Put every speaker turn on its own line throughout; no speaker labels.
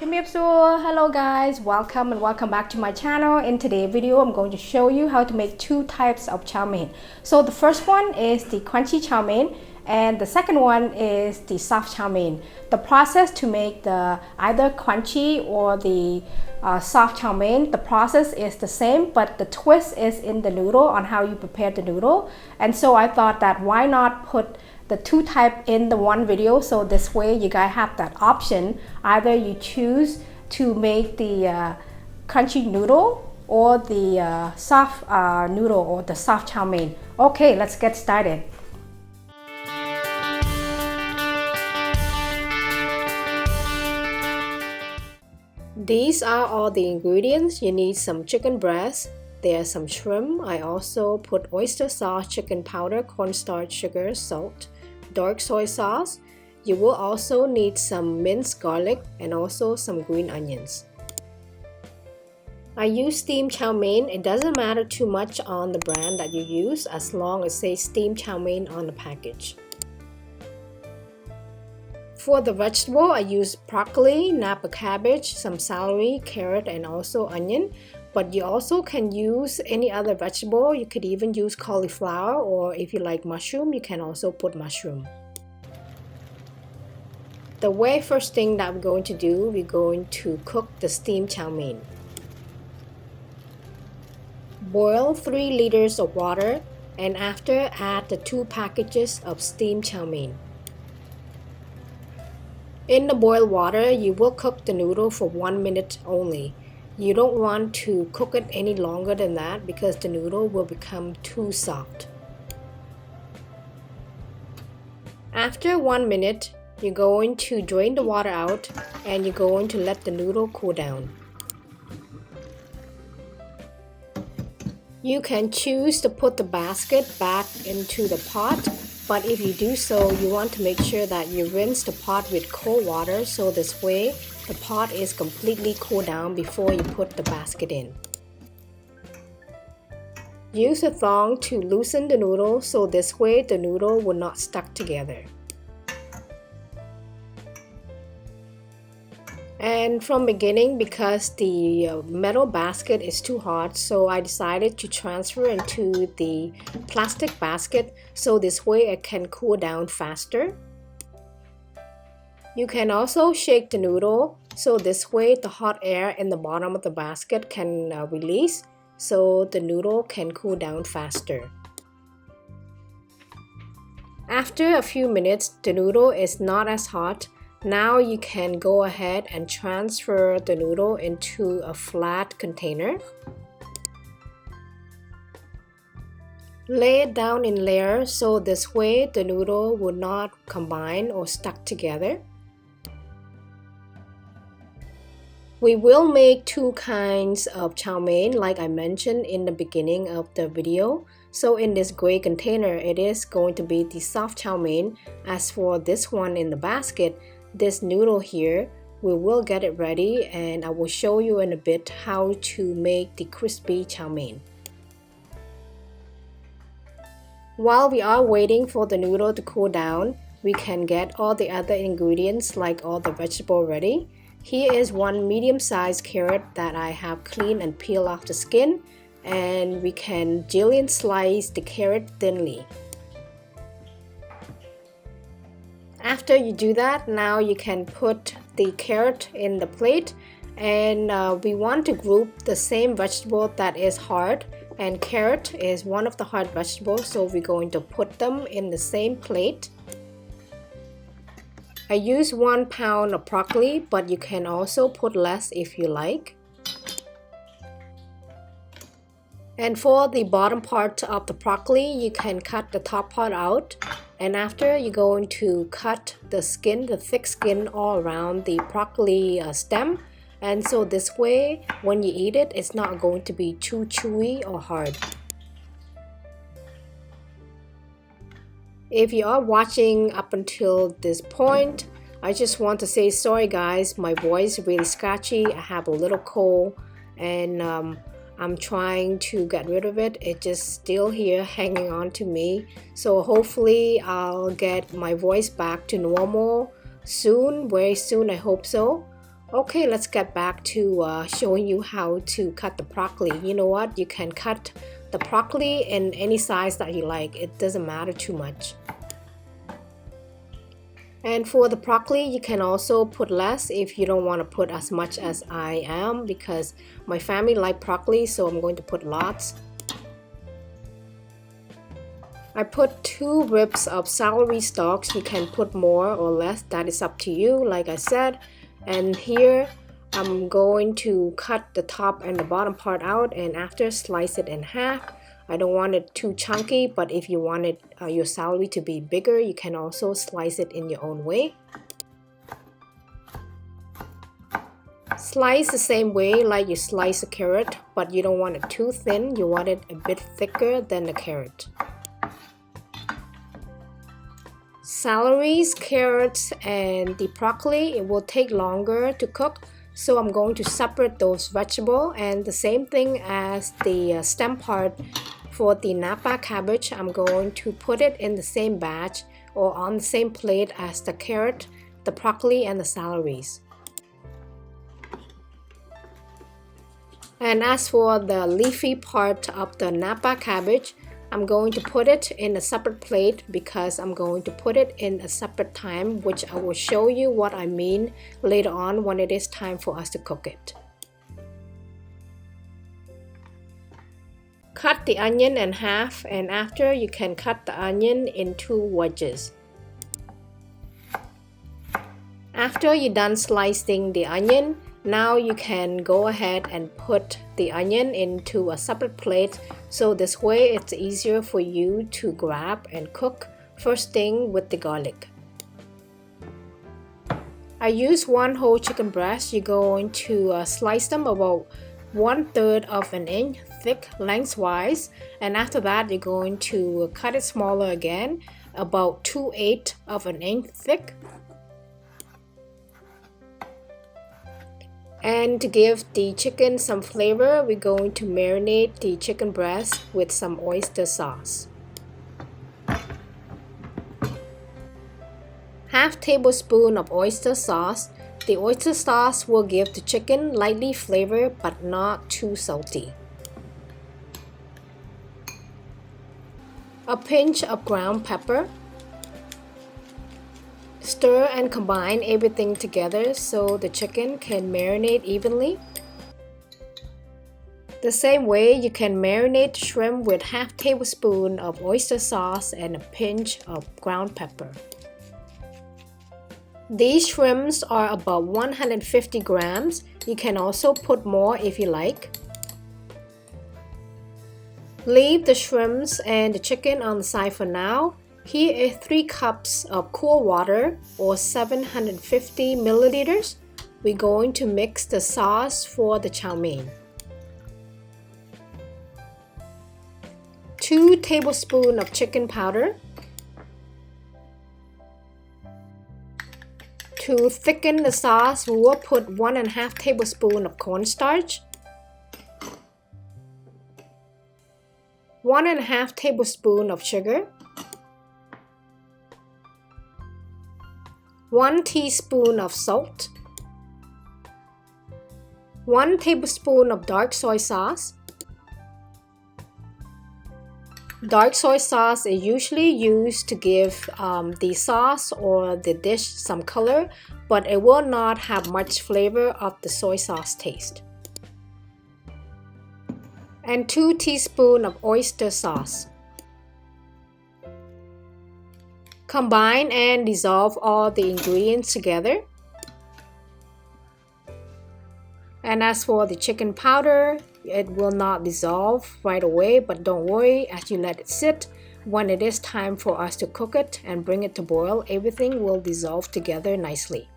Hello guys, welcome back to my channel. In today's video, I'm going to show you how to make two types of chow mein. So the first one is the crunchy chow mein and the second one is the soft chow mein. The process to make the either crunchy or the soft chow mein, the process is the same, but the twist is in the noodle on how you prepare the noodle. And so I thought that why not put the two type in the one video, so this way you guys have that option. Either you choose to make the crunchy noodle or the soft noodle or the soft chow mein. Okay, let's get started. These are all the ingredients. You need some chicken breast, there's some shrimp. I also put oyster sauce, chicken powder, cornstarch, sugar, salt, dark soy sauce. You will also need some minced garlic and also some green onions. I use steamed chow mein. It doesn't matter too much on the brand that you use as long as it says steamed chow mein on the package. For the vegetable, I use broccoli, Napa cabbage, some celery, carrot, and also onion. But you also can use any other vegetable. You could even use cauliflower, or if you like mushroom, you can also put mushroom. The very first thing that we're going to do, we're going to cook the steamed chow mein. Boil 3 liters of water and after add the 2 packages of steamed chow mein. In the boiled water, you will cook the noodle for 1 minute only. You don't want to cook it any longer than that because the noodle will become too soft. After 1 minute, you're going to drain the water out and you're going to let the noodle cool down. You can choose to put the basket back into the pot, but if you do so, you want to make sure that you rinse the pot with cold water, so this way the pot is completely cooled down before you put the basket in. Use a thong to loosen the noodle, so this way the noodle will not stuck together. And from beginning, because the metal basket is too hot, so I decided to transfer into the plastic basket, so this way it can cool down faster. You can also shake the noodle, so this way the hot air in the bottom of the basket can release, so the noodle can cool down faster. After a few minutes, the noodle is not as hot. Now you can go ahead and transfer the noodle into a flat container. Lay it down in layers, so this way the noodle will not combine or stuck together. We will make 2 kinds of chow mein like I mentioned in the beginning of the video. So in this gray container, it is going to be the soft chow mein. As for this one in the basket, this noodle here, we will get it ready and I will show you in a bit how to make the crispy chow mein. While we are waiting for the noodle to cool down, we can get all the other ingredients like all the vegetable ready. Here is 1 medium-sized carrot that I have cleaned and peeled off the skin, and we can julienne slice the carrot thinly. After you do that, now you can put the carrot in the plate, and we want to group the same vegetable that is hard, and carrot is one of the hard vegetables, so we're going to put them in the same plate. I use 1 pound of broccoli, but you can also put less if you like. And for the bottom part of the broccoli, you can cut the top part out. And after, you're going to cut the skin, the thick skin all around the broccoli stem. And so this way, when you eat it, it's not going to be too chewy or hard. If you are watching up until this point, I just want to say sorry guys, my voice is really scratchy. I have a little cold and I'm trying to get rid of it. It's just still here hanging on to me. So hopefully I'll get my voice back to normal soon, very soon, I hope so. Okay, let's get back to showing you how to cut the broccoli. You know what? You can cut the broccoli in any size that you like. It doesn't matter too much. And for the broccoli, you can also put less if you don't want to put as much as I am, because my family like broccoli, so I'm going to put lots. I put 2 ribs of celery stalks. You can put more or less, that is up to you, like I said. And here I'm going to cut the top and the bottom part out, and after slice it in half. I don't want it too chunky, but if you wanted your celery to be bigger, you can also slice it in your own way. Slice the same way like you slice a carrot, but you don't want it too thin. You want it a bit thicker than the carrot. Celeries, carrots, and the broccoli, it will take longer to cook, so I'm going to separate those vegetables. And the same thing as the stem part for the Napa cabbage, I'm going to put it in the same batch or on the same plate as the carrot, the broccoli, and the celeries. And as for the leafy part of the Napa cabbage, I'm going to put it in a separate plate because I'm going to put it in a separate time, which I will show you what I mean later on when it is time for us to cook it. Cut the onion in half, and after you can cut the onion into wedges. After you're done slicing the onion, now you can go ahead and put the onion into a separate plate, so this way it's easier for you to grab and cook first thing with the garlic. I use 1 whole chicken breast. You're going to slice them about 1/3 of an inch thick lengthwise, and after that you're going to cut it smaller again, about 2/8 of an inch thick. And to give the chicken some flavor, we're going to marinate the chicken breast with some oyster sauce. Half tablespoon of oyster sauce. The oyster sauce will give the chicken lightly flavor but not too salty. A pinch of ground pepper. Stir and combine everything together so the chicken can marinate evenly. The same way, you can marinate shrimp with half tablespoon of oyster sauce and a pinch of ground pepper. These shrimps are about 150 grams. You can also put more if you like. Leave the shrimps and the chicken on the side for now. Here is 3 cups of cool water or 750 milliliters. We're going to mix the sauce for the chow mein. 2 tablespoons of chicken powder. To thicken the sauce, we will put 1.5 tablespoons of cornstarch, 1.5 tablespoons of sugar, 1 teaspoon of salt, 1 tablespoon of dark soy sauce. Dark soy sauce is usually used to give the sauce or the dish some color, but it will not have much flavor of the soy sauce taste. And 2 teaspoons of oyster sauce. Combine and dissolve all the ingredients together. And as for the chicken powder, it will not dissolve right away, but don't worry, as you let it sit, when it is time for us to cook it and bring it to boil, everything will dissolve together nicely.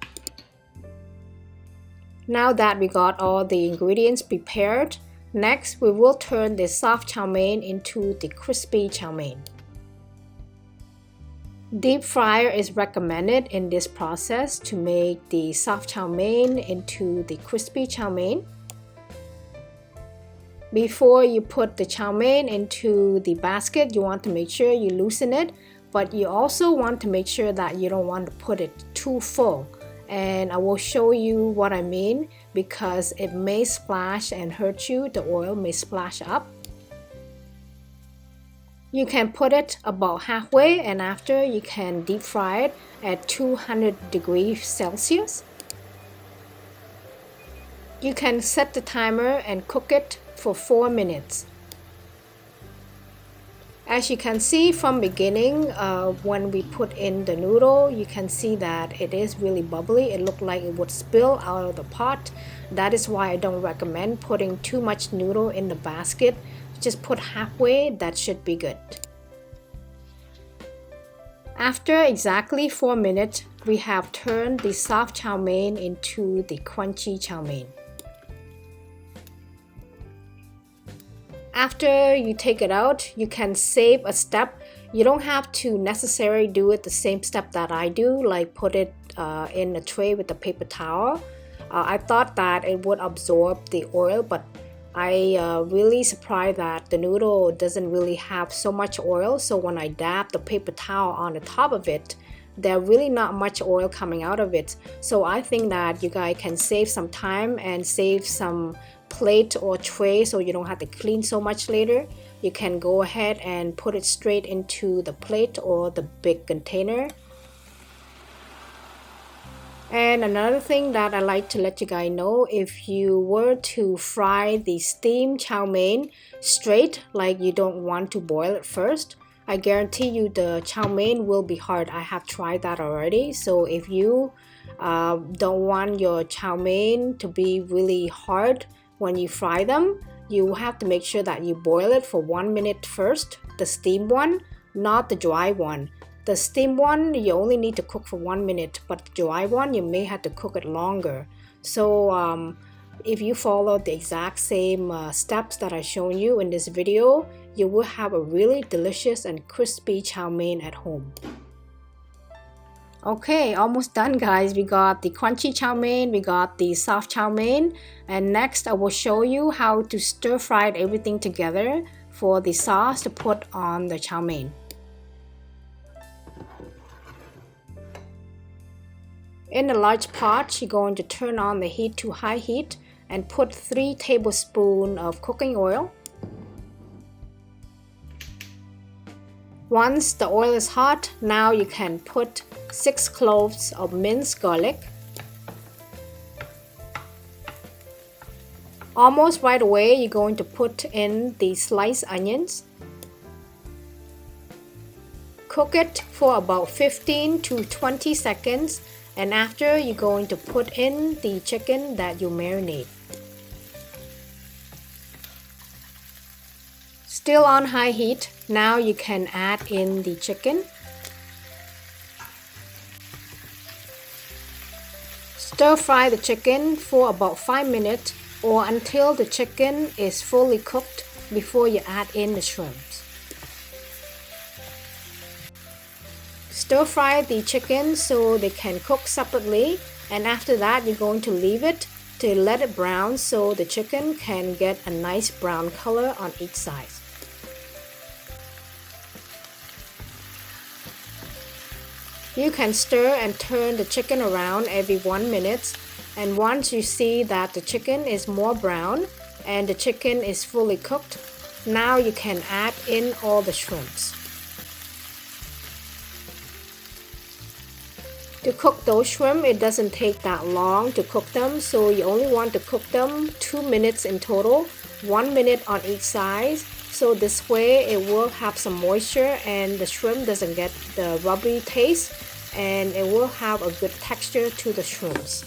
Now that we got all the ingredients prepared, next we will turn the soft chow mein into the crispy chow mein. Deep fryer is recommended in this process to make the soft chow mein into the crispy chow mein. Before you put the chow mein into the basket, you want to make sure you loosen it, but you also want to make sure that you don't want to put it too full. and I will show you what I mean, because it may splash and hurt you. The oil may splash up. You can put it about halfway, and after you can deep fry it at 200 degrees Celsius. You can set the timer and cook it for 4 minutes. As you can see from beginning, when we put in the noodle, you can see that it is really bubbly. It looked like it would spill out of the pot. That is why I don't recommend putting too much noodle in the basket. Just put halfway, that should be good. After exactly 4 minutes, we have turned the soft chow mein into the crunchy chow mein. After you take it out, you can save a step. You don't have to necessarily do it the same step that I do, like put it in a tray with a paper towel. I thought that it would absorb the oil, but I really surprised that the noodle doesn't really have so much oil. So when I dab the paper towel on the top of it, there's really not much oil coming out of it. So I think that you guys can save some time and save some plate or tray so you don't have to clean so much later. You can go ahead and put it straight into the plate or the big container. And another thing that I like to let you guys know, if you were to fry the steamed chow mein straight, like you don't want to boil it first, I guarantee you the chow mein will be hard. I have tried that already. So if you don't want your chow mein to be really hard when you fry them, you have to make sure that you boil it for 1 minute first, the steamed one, not the dry one. The steamed one, you only need to cook for 1 minute, but the dry one, you may have to cook it longer. So if you follow the exact same steps that I've shown you in this video, you will have a really delicious and crispy chow mein at home. Okay, almost done guys. We got the crunchy chow mein, we got the soft chow mein, and next I will show you how to stir fry everything together for the sauce to put on the chow mein. In a large pot, you're going to turn on the heat to high heat and put 3 tablespoons of cooking oil. Once the oil is hot, now you can put 6 cloves of minced garlic. Almost right away, you're going to put in the sliced onions. Cook it for about 15 to 20 seconds, and after you're going to put in the chicken that you marinate. Still on high heat, now you can add in the chicken. Stir fry the chicken for about 5 minutes or until the chicken is fully cooked before you add in the shrimps. Stir fry the chicken so they can cook separately, and after that you're going to leave it to let it brown so the chicken can get a nice brown color on each side. You can stir and turn the chicken around every 1 minute, and once you see that the chicken is more brown and the chicken is fully cooked, now you can add in all the shrimps. To cook those shrimp, it doesn't take that long to cook them, so you only want to cook them 2 minutes in total, 1 minute on each side. So this way it will have some moisture and the shrimp doesn't get the rubbery taste, and it will have a good texture to the shrimps.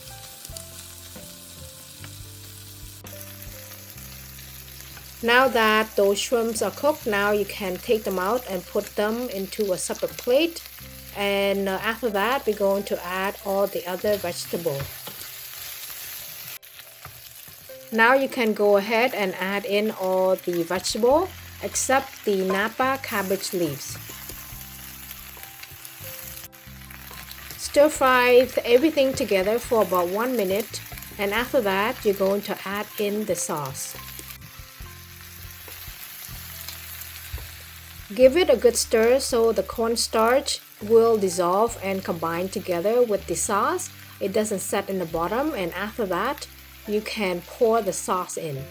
Now that those shrimps are cooked, now you can take them out and put them into a separate plate. And after that, we're going to add all the other vegetables. Now you can go ahead and add in all the vegetables except the Napa cabbage leaves. Stir fry everything together for about 1 minute, and after that you're going to add in the sauce. Give it a good stir so the cornstarch will dissolve and combine together with the sauce. it doesn't set in the bottom, and after that you can pour the sauce in.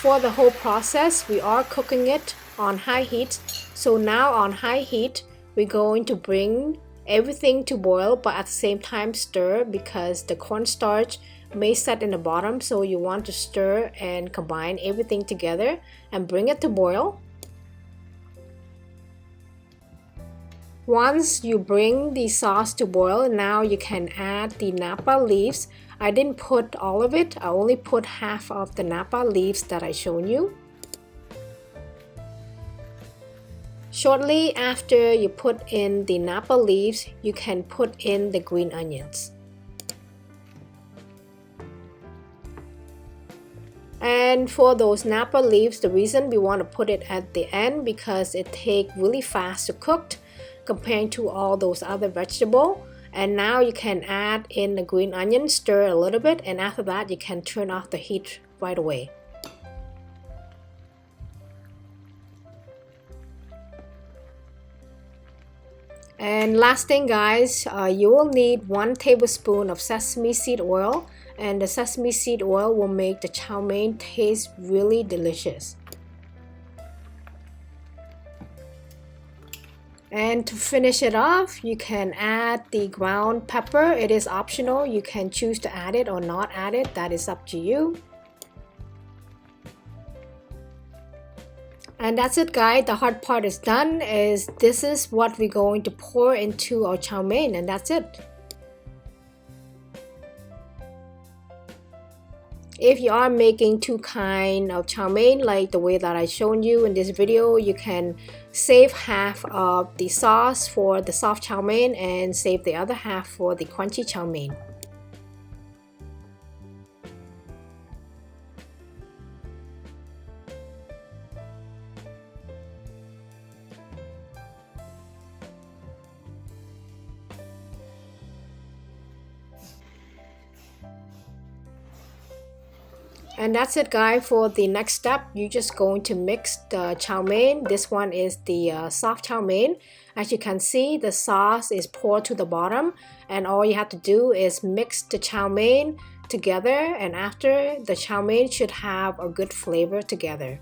For the whole process, we are cooking it on high heat. So now on high heat, we're going to bring everything to boil, but at the same time stir, because the cornstarch may set in the bottom, so you want to stir and combine everything together and bring it to boil. Once you bring the sauce to boil, now you can add the Napa leaves. I didn't put all of it, I only put half of the Napa leaves that I shown you. Shortly after you put in the Napa leaves, you can put in the green onions. And for those Napa leaves, the reason we want to put it at the end, because it takes really fast to cook compared to all those other vegetables. And now you can add in the green onion, stir a little bit, and after that you can turn off the heat right away. And last thing guys, you will need 1 tablespoon of sesame seed oil, and the sesame seed oil will make the chow mein taste really delicious. And to finish it off, you can add the ground pepper. It is optional, you can choose to add it or not add it, that is up to you. And that's it guys, the hard part is done. This is what we're going to pour into our chow mein, and that's it. If you are making 2 kinds of chow mein like the way that I shown you in this video, you can save half of the sauce for the soft chow mein and save the other half for the crunchy chow mein. And that's it guys. For the next step, you're just going to mix the chow mein. This one is the soft chow mein. As you can see, the sauce is poured to the bottom, and all you have to do is mix the chow mein together, and after, the chow mein should have a good flavor together.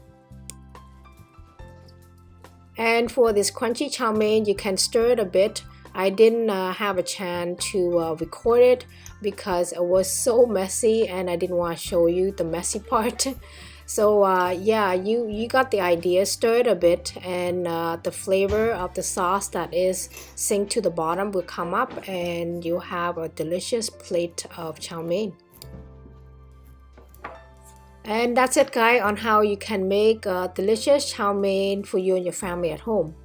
And for this crunchy chow mein, you can stir it a bit. I didn't have a chance to record it because it was so messy and I didn't want to show you the messy part. So yeah, you got the idea. Stir it a bit, and the flavor of the sauce that is sink to the bottom will come up, and you have a delicious plate of chow mein. And that's it guys on how you can make a delicious chow mein for you and your family at home.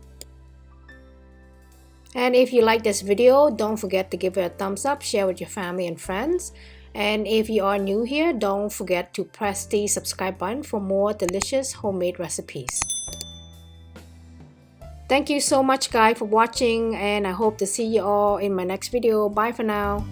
And if you like this video, don't forget to give it a thumbs up, share with your family and friends. And if you are new here, don't forget to press the subscribe button for more delicious homemade recipes. Thank you so much guys for watching, and I hope to see you all in my next video. Bye for now.